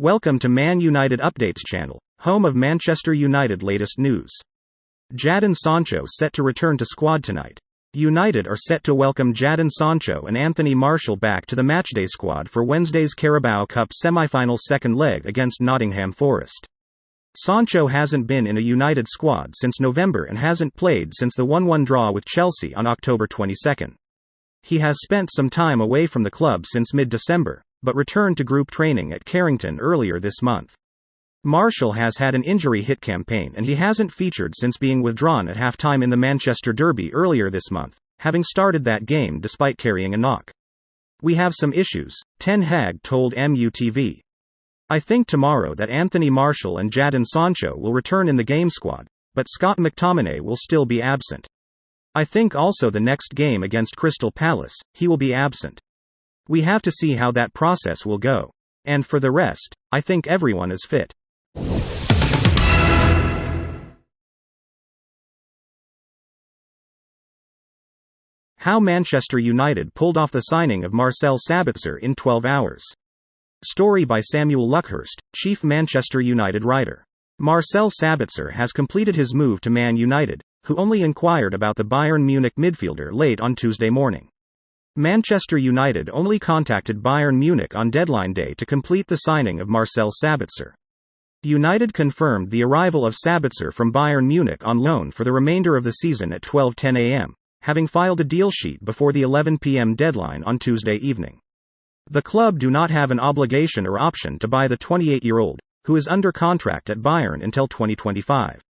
Welcome to Man United Updates channel, home of Manchester United latest news. Jadon Sancho set to return to squad tonight. United are set to welcome Jadon Sancho and Anthony Martial back to the matchday squad for Wednesday's Carabao Cup semi-final second leg against Nottingham Forest. Sancho hasn't been in a United squad since November and hasn't played since the 1-1 draw with Chelsea on October 22. He has spent some time away from the club since mid-December, but returned to group training at Carrington earlier this month. Martial has had an injury-hit campaign and he hasn't featured since being withdrawn at half-time in the Manchester Derby earlier this month, having started that game despite carrying a knock. "We have some issues," Ten Hag told MUTV. "I think tomorrow that Anthony Martial and Jadon Sancho will return in the game squad, but Scott McTominay will still be absent. I think also the next game against Crystal Palace, he will be absent. We have to see how that process will go. And for the rest, I think everyone is fit." How Manchester United pulled off the signing of Marcel Sabitzer in 12 hours. Story by Samuel Luckhurst, chief Manchester United writer. Marcel Sabitzer has completed his move to Man United, who only inquired about the Bayern Munich midfielder late on Tuesday morning. Manchester United only contacted Bayern Munich on deadline day to complete the signing of Marcel Sabitzer. United confirmed the arrival of Sabitzer from Bayern Munich on loan for the remainder of the season at 12:10 a.m., having filed a deal sheet before the 11 p.m. deadline on Tuesday evening. The club do not have an obligation or option to buy the 28-year-old, who is under contract at Bayern until 2025.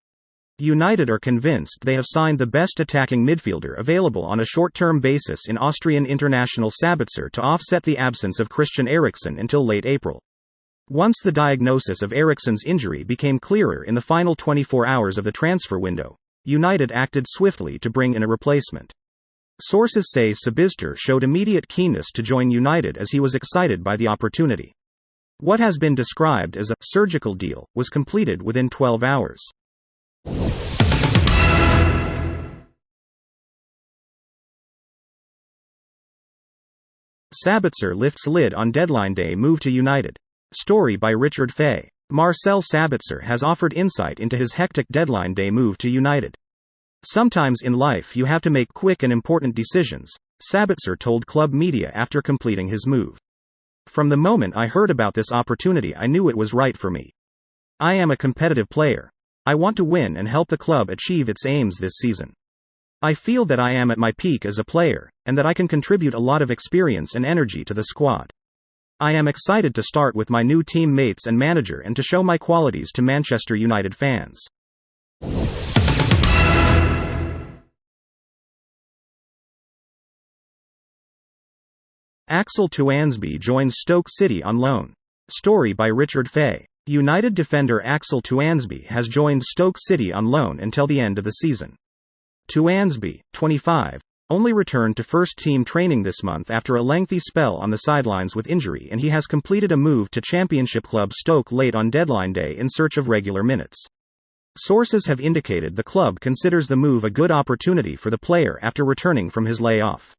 United are convinced they have signed the best attacking midfielder available on a short-term basis in Austrian international Sabitzer to offset the absence of Christian Eriksen until late April. Once the diagnosis of Eriksen's injury became clearer in the final 24 hours of the transfer window, United acted swiftly to bring in a replacement. Sources say Sabitzer showed immediate keenness to join United as he was excited by the opportunity. What has been described as a surgical deal was completed within 12 hours. Sabitzer lifts lid on deadline day move to United. Story by Richard Fay. Marcel Sabitzer has offered insight into his hectic deadline day move to United. "Sometimes in life you have to make quick and important decisions," Sabitzer told club media after completing his move. "From the moment I heard about this opportunity I knew it was right for me. I am a competitive player. I want to win and help the club achieve its aims this season. I feel that I am at my peak as a player, and that I can contribute a lot of experience and energy to the squad. I am excited to start with my new teammates and manager and to show my qualities to Manchester United fans." Axel Tuansby joins Stoke City on loan. Story by Richard Fay. United defender Axel Tuansby has joined Stoke City on loan until the end of the season. Tuansby, 25, only returned to first-team training this month after a lengthy spell on the sidelines with injury, and he has completed a move to Championship club Stoke late on deadline day in search of regular minutes. Sources have indicated the club considers the move a good opportunity for the player after returning from his layoff.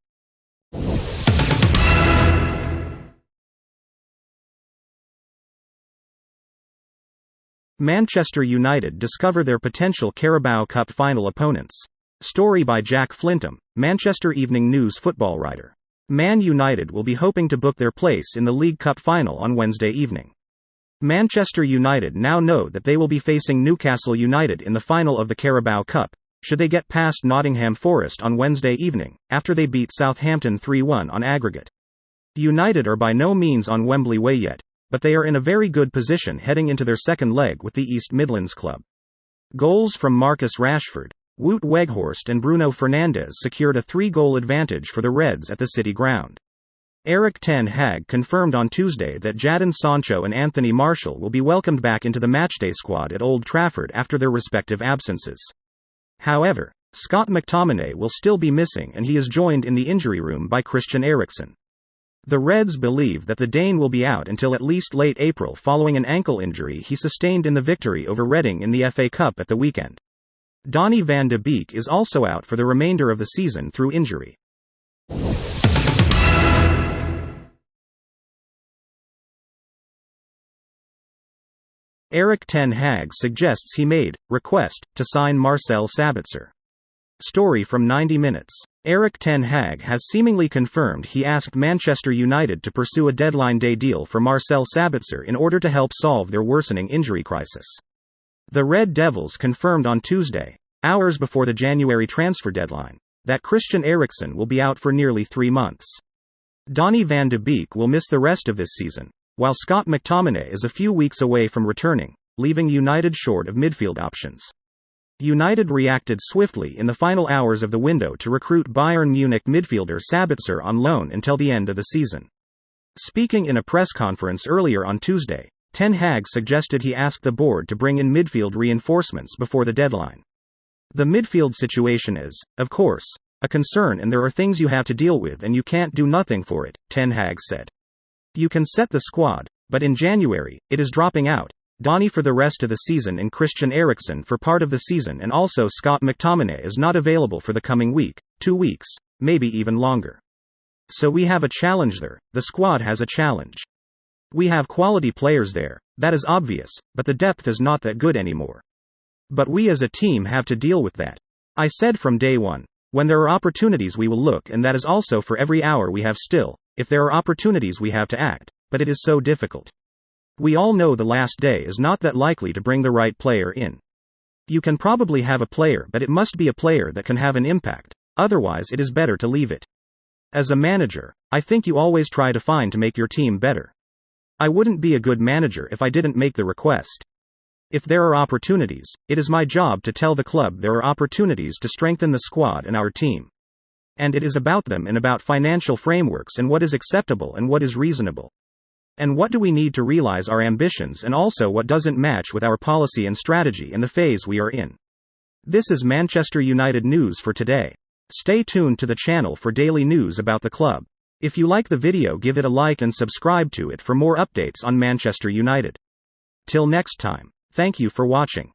Manchester United discover their potential Carabao Cup final opponents. Story by Jack Flintham, Manchester Evening News football writer. Man United will be hoping to book their place in the League Cup final on Wednesday evening. Manchester United now know that they will be facing Newcastle United in the final of the Carabao Cup, should they get past Nottingham Forest on Wednesday evening, after they beat Southampton 3-1 on aggregate. United are by no means on Wembley way yet, but they are in a very good position heading into their second leg with the East Midlands club. Goals from Marcus Rashford, Wout Weghorst and Bruno Fernandes secured a 3-goal advantage for the Reds at the City ground. Erik Ten Hag confirmed on Tuesday that Jadon Sancho and Anthony Martial will be welcomed back into the matchday squad at Old Trafford after their respective absences. However, Scott McTominay will still be missing and he is joined in the injury room by Christian Eriksen. The Reds believe that the Dane will be out until at least late April following an ankle injury he sustained in the victory over Reading in the FA Cup at the weekend. Donny van de Beek is also out for the remainder of the season through injury. Erik ten Hag suggests he made request to sign Marcel Sabitzer. Story from 90 Minutes. Erik ten Hag has seemingly confirmed he asked Manchester United to pursue a deadline day deal for Marcel Sabitzer in order to help solve their worsening injury crisis. The Red Devils confirmed on Tuesday, hours before the January transfer deadline, that Christian Eriksen will be out for nearly 3 months. Donny van de Beek will miss the rest of this season, while Scott McTominay is a few weeks away from returning, leaving United short of midfield options. United reacted swiftly in the final hours of the window to recruit Bayern Munich midfielder Sabitzer on loan until the end of the season. Speaking in a press conference earlier on Tuesday, Ten Hag suggested he asked the board to bring in midfield reinforcements before the deadline. The midfield situation is, of course, a concern, and there are things you have to deal with and you can't do nothing for it, Ten Hag said. You can set the squad, but in January, it is dropping out. Donny for the rest of the season and Christian Eriksen for part of the season, and also Scott McTominay is not available for the coming week, 2 weeks, maybe even longer. So we have a challenge there, the squad has a challenge. We have quality players there, that is obvious, but the depth is not that good anymore. But we as a team have to deal with that. I said from day one, when there are opportunities we will look, and that is also for every hour we have still, if there are opportunities we have to act, but it is so difficult. We all know the last day is not that likely to bring the right player in. You can probably have a player, but it must be a player that can have an impact, otherwise it is better to leave it. As a manager, I think you always try to find to make your team better. I wouldn't be a good manager if I didn't make the request. If there are opportunities, it is my job to tell the club there are opportunities to strengthen the squad and our team. And it is about them and about financial frameworks and what is acceptable and what is reasonable. And what do we need to realize our ambitions, and also what doesn't match with our policy and strategy in the phase we are in. This is Manchester United news for today. Stay tuned to the channel for daily news about the club. If you like the video, give it a like and subscribe to it for more updates on Manchester United. Till next time, thank you for watching.